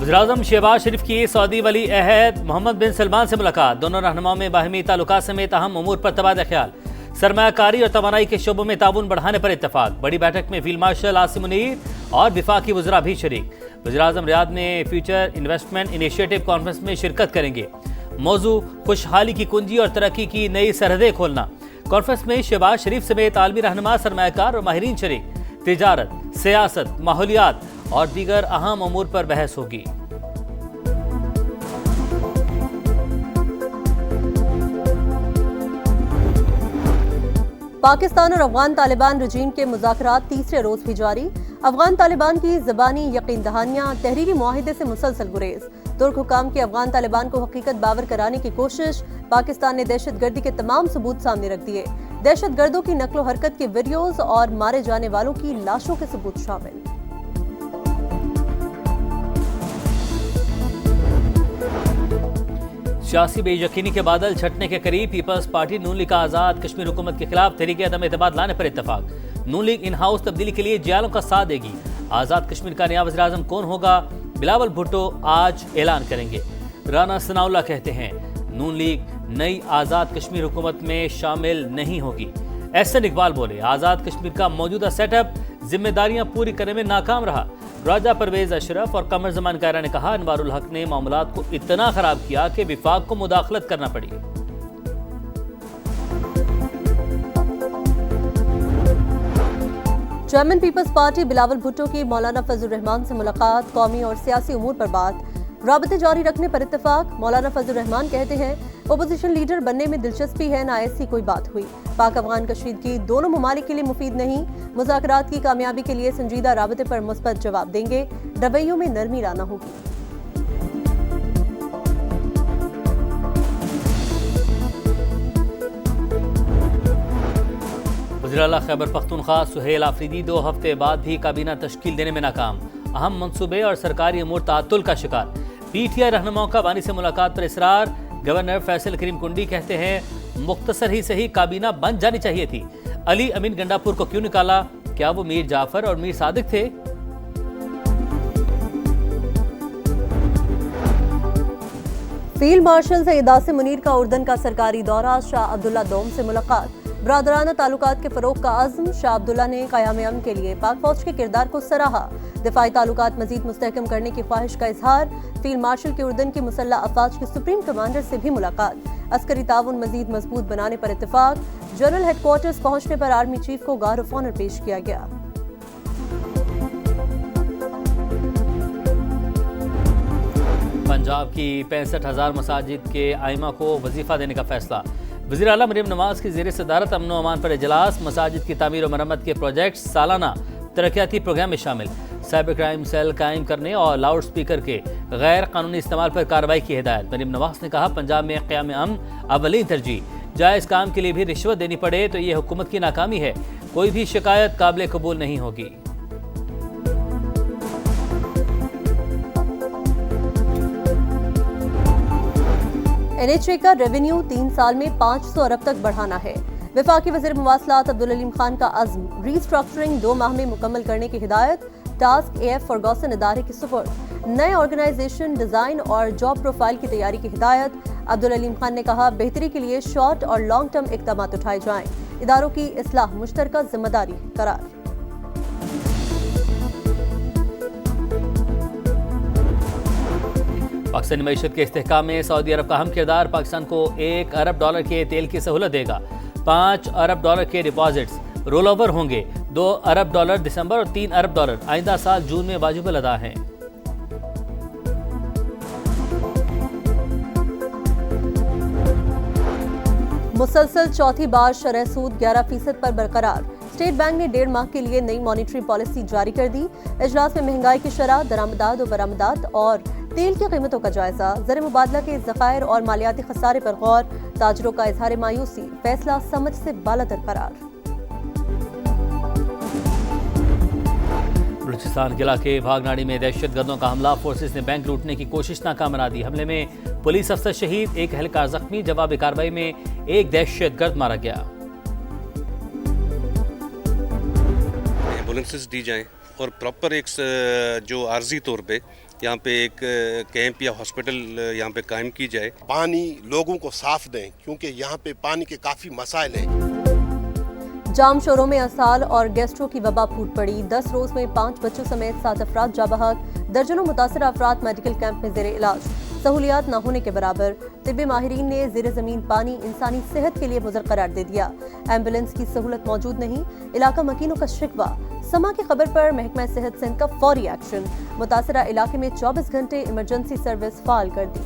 वज़ीर-ए-आज़म शहबाज शरीफ की सऊदी वली अहद मोहम्मद बिन सलमान से मुलाकात। दोनों रहनुमाओं में बाहमी ताल्लुकात समेत अहम उमूर पर तबादला ख्याल। सरमायाकारी और तवानाई के शोबों में ताउन बढ़ाने पर इत्तफाक। बड़ी बैठक में फील्ड मार्शल आसिम मुनीर और विफाकी वज़रा भी शरीक। वज़ीर-ए-आज़म रियाद में फ्यूचर इन्वेस्टमेंट इनिशिएटिव कॉन्फ्रेंस में शिरकत करेंगे। मौजू खुशहाली की कुंजी और तरक्की की नई सरहदें खोलना। कॉन्फ्रेंस में शहबाज शरीफ समेत आलमी रहनुमा, सरमायाकार और माहिरीन शरीक। तिजारत, सियासत, माहौलियात और दीगर अहम उमूर पर बहस होगी। पाकिस्तान और अफगान तालिबान रजीम के मुज़ाकरात तीसरे रोज भी जारी। अफगान तालिबान की ज़बानी यकीन दहानियाँ, तहरीरी मुआहिदे से मुसलसल गुरेज। तुर्क हुकाम की अफगान तालिबान को हकीकत बावर कराने की कोशिश। पाकिस्तान ने दहशत गर्दी के तमाम सबूत सामने रख दिए। दहशत गर्दों की नकलो हरकत के वीडियोज और मारे जाने वालों की लाशों के सबूत शामिल। सियासी बेयकीनी के बादल छटने के करीब। पीपल्स पार्टी नून लीग का आज़ाद कश्मीर हुकूमत के खिलाफ तहरीक अदम एतमाद लाने पर इत्तफाक। नून लीग इन हाउस तब्दीली के लिए जियालों का साथ देगी। आज़ाद कश्मीर का नया वज़ीर-ए-आज़म कौन होगा, बिलावल भुट्टो आज ऐलान करेंगे। राना सनाउल्लाह कहते हैं नून लीग नई आज़ाद कश्मीर हुकूमत में शामिल नहीं होगी। एहसन इकबाल बोले आज़ाद कश्मीर का मौजूदा सेटअप जिम्मेदारियां पूरी करने में नाकाम रहा। राजा परवेज अशरफ और कमर जमान कायरा ने कहा अनवारुल हक ने मामलात को इतना खराब किया कि विफाक को मुदाखलत करना पड़ी। Chairman people's party Bilawal Bhutto की मौलाना फजल रहमान से मुलाकात। कौमी और सियासी उमूर पर बात। राबते जारी रखने पर इत्तफाक। मौलाना फजल रहमान कहते हैं ओपोजिशन लीडर बनने में दिलचस्पी है, ना ऐसी कोई बात हुई। पाक अफगान कशीदगी दोनों ममालिक के लिए मुफीद नहीं। मुज़ाकरात की कामयाबी के लिए संजीदा राबते पर मुस्बत जवाब देंगे। रवैयों में नरमी लाना होगी। वज़ीर-ए-आला खैबर पख्तूनख्वा सुहेल आफरीदी 2 हफ्ते बाद भी काबीना तश्कील देने में नाकाम। अहम मंसूबे और सरकारी अमूर ताअत्तुल का शिकार। पीटीआई रहनुमाओं का बानी से मुलाकात पर इसरार। गवर्नर फैसल करीम कुंडी कहते हैं मुख्तसर ही सही काबीना बन जानी चाहिए थी। अली अमीन गंडापुर को क्यों निकाला, क्या वो मीर जाफर और मीर सादिक थे? फील्ड मार्शल सैयद आसिम मुनीर का उर्दन का सरकारी दौरा। शाह अब्दुल्ला दोम से मुलाकात। बरादराना ताल्लुकात के फरोग का आज़म। शाह अब्दुल्ला ने क़याम अमन के लिए पाक फौज के किरदार को सराहा। दिफाई ताल्लुकात मजीद मुस्तहकम करने की ख्वाहिश का इजहार। फील्ड मार्शल के उर्दन की मुसल्लह अफवाज के सुप्रीम कमांडर से भी मुलाकात। अस्करी ताउन मजीद मजबूत बनाने पर इत्तफाक। जनरल हेडक्वार्टर्स पहुंचने पर आर्मी चीफ को गार्ड ऑफ ऑनर पेश किया गया। पंजाब की 65,000 मसाजिद के आइमा को वजीफा देने का फैसला। वज़ीर आला मरियम नवाज की ज़ेर सदारत अमन व अमान पर इजलास। मसाजिद की तामीर और मरम्मत के प्रोजेक्ट सालाना तरक्याती प्रोग्राम में शामिल। साइबर क्राइम सेल कायम करने और लाउड स्पीकर के गैर कानूनी इस्तेमाल पर कार्रवाई की हिदायत। मरियम नवाज ने कहा पंजाब में क़याम अमन अव्वली तरजीह। जायज़ काम के लिए भी रिश्वत देनी पड़े तो ये हुकूमत की नाकामी है। कोई भी शिकायत काबिल कबूल नहीं होगी। NHA का रेवेन्यू 3 साल में 500 अरब तक बढ़ाना है। वफाकी वज़ीर मवासलात अब्दुल अलीम खान का अज़्म। रीस्ट्रक्चरिंग 2 माह में मुकम्मल करने की हिदायत। टास्क AF फर्गूसन इदारे की सुपुर्द। नए ऑर्गेनाइजेशन डिज़ाइन और जॉब प्रोफाइल की तैयारी की हिदायत। अब्दुल अलीम खान ने कहा बेहतरी के लिए शॉर्ट और लॉन्ग टर्म इक़दाम उठाए जाएं। इदारों की इस्लाह मुश्तरका जिम्मेदारी करार। पाकिस्तानी मईशत के इस्तेहकाम में सऊदी अरब का अहम किरदार। पाकिस्तान को $1 अरब के तेल की सहूलत देगा। $5 अरब के डिपॉजिट्स रोल ओवर होंगे। $2 अरब दिसंबर और $3 अरब आइंदा साल जून में वाजिब अदा हैं। मुसलसल चौथी बार शरह सूद 11% पर बरकरार। स्टेट बैंक ने 1.5 माह के लिए नई मॉनिटरी पॉलिसी जारी कर दी। इजलास में महंगाई की शरह, दरामदात और बरामदात और तेल की कीमतों का जायजा। ज़र मुबादला के ज़खायर और मालियाती खसारे पर गौर। ताजरों का इजहार मायूसी। फैसला समझ से बालातर करार। बलूचिस्तान के इलाके भागनाड़ी में दहशत गर्दों का हमला। फोर्सेस ने बैंक लूटने की कोशिश नाकाम बना दी। हमले में पुलिस अफसर शहीद, 1 एहलकार जख्मी। जवाबी कार्रवाई में 1 दहशत गर्द मारा गया। एम्बुलेंसेस दी जाएं और प्रॉपर एक जो आर्जी तौर पे यहाँ पे एक कैंप या हॉस्पिटल यहाँ पे कायम की जाए। पानी लोगों को साफ दें क्योंकि यहाँ पे पानी के काफ़ी मसाइल हैं। जाम शोरों में असाल और गैस्ट्रो की वबा फूट पड़ी। 10 रोज में 5 बच्चों समेत 7 अफराद जा बहक। दर्जनों मुतासर अफराद मेडिकल कैंप में जेर इलाज। सहूलियात न होने के बराबर। तिब्बी माहिरीन ने जेर जमीन पानी इंसानी सेहत के लिए मुज़र करार दे दिया। एम्बुलेंस की सहूलत मौजूद नहीं। इलाका मकीनों का शिकवा। समा की खबर पर महकमा सेहत सिंध का फौरी एक्शन। मुतासरा इलाके में 24 घंटे इमरजेंसी सर्विस फाल कर दी।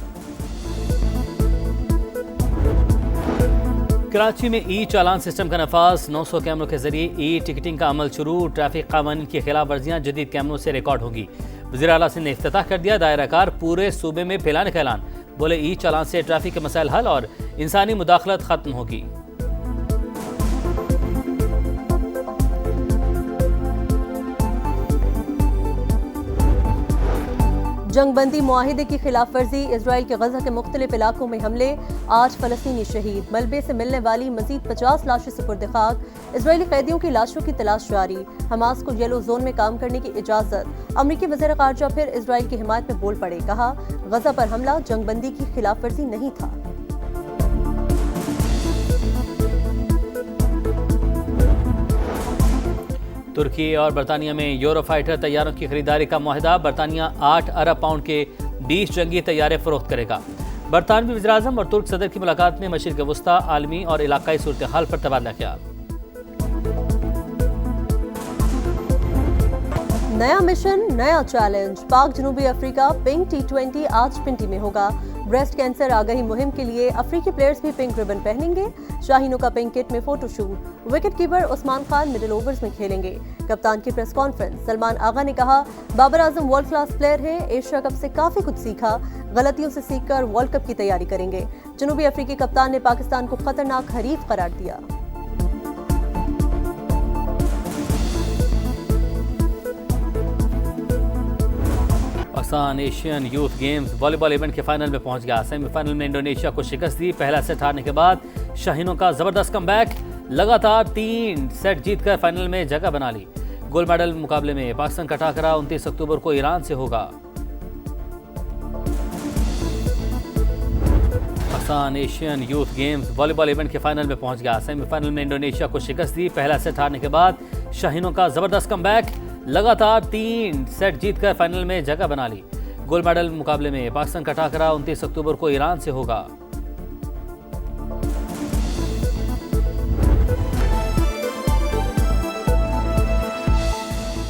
कराची में ई चालान सिस्टम का नफाज। 900 कैमरों के जरिए ई टिकटिंग का अमल शुरू। ट्रैफिक कानून की खिलाफ वर्जियाँ जदीद कैमरों से रिकॉर्ड होगी। वज़ीर आला सिंध ने इफ्तिताह कर दिया दायरा कार पूरे सूबे में फैलाने का ऐलान। बोले ई चालान से ट्रैफिक के मसाइल हल और इंसानी मुदाखलत खत्म होगी। जंगबंदी मुआहिदे की खिलाफ वर्जी। इजराइल के गजा के मुख्तलिफ इलाकों में हमले। 8 फलस्तीनी शहीद। मलबे से मिलने वाली मजीद 50 लाशें सुपुर्द खाक। इजरायली कैदियों की लाशों की तलाश जारी। हमास को येलो जोन में काम करने की इजाजत। अमरीकी वज़ीर ख़ारजा फिर इजराइल की हिमायत में बोल पड़े। कहा गजा पर हमला जंगबंदी की खिलाफ वर्जी नहीं था। तुर्की और बरतानिया में यूरोफाइटर तैयारों की खरीदारी का मुआहदा। बरतानिया 8 अरब पाउंड के 20 जंगी तैयारे फरोख्त करेगा। बरतानवी वज़ीर-ए-आज़म और तुर्क सदर की मुलाकात में मशरिक़ वस्ता, आलमी और इलाकाई सूरत हाल पर तबादला ख्याल। नया मिशन नया चैलेंज। पाक जनूबी अफ्रीका पिंक T20 आज पिंटी में होगा। ब्रेस्ट कैंसर आगाही मुहिम के लिए अफ्रीकी प्लेयर्स भी पिंक रिबन पहनेंगे। शाहीनों का पिंक किट में photoshoot. Wicket keeper Usman Khan middle overs में खेलेंगे। कप्तान की प्रेस कॉन्फ्रेंस। सलमान आगा ने कहा Babar Azam world class player है। एशिया कप से काफी कुछ सीखा। गलतियों से सीखकर वर्ल्ड कप की तैयारी करेंगे। जनूबी अफ्रीकी कप्तान ने पाकिस्तान को खतरनाक हरीफ करार दिया। Pakistan Asian youth games volleyball event के फाइनल में पहुंच गया। सेमीफाइनल में इंडोनेशिया को शिकस्त दी। पहला सेट हारने के बाद शाहीनों का जबरदस्त कमबैक। लगातार 3 सेट जीतकर फाइनल में जगह बना ली। गोल्ड मेडल मुकाबले में पाकिस्तान का टाकरा 29 अक्टूबर को ईरान से होगा। Pakistan Asian youth games volleyball event के फाइनल में पहुंच गया। सेमीफाइनल में इंडोनेशिया को शिकस्त दी। पहला सेट हारने के बाद शाहीनों का जबरदस्त कमबैक। लगातार 3 सेट जीतकर फाइनल में जगह बना ली। गोल्ड मेडल मुकाबले में पाकिस्तान का टाकरा 29 अक्टूबर को ईरान से होगा।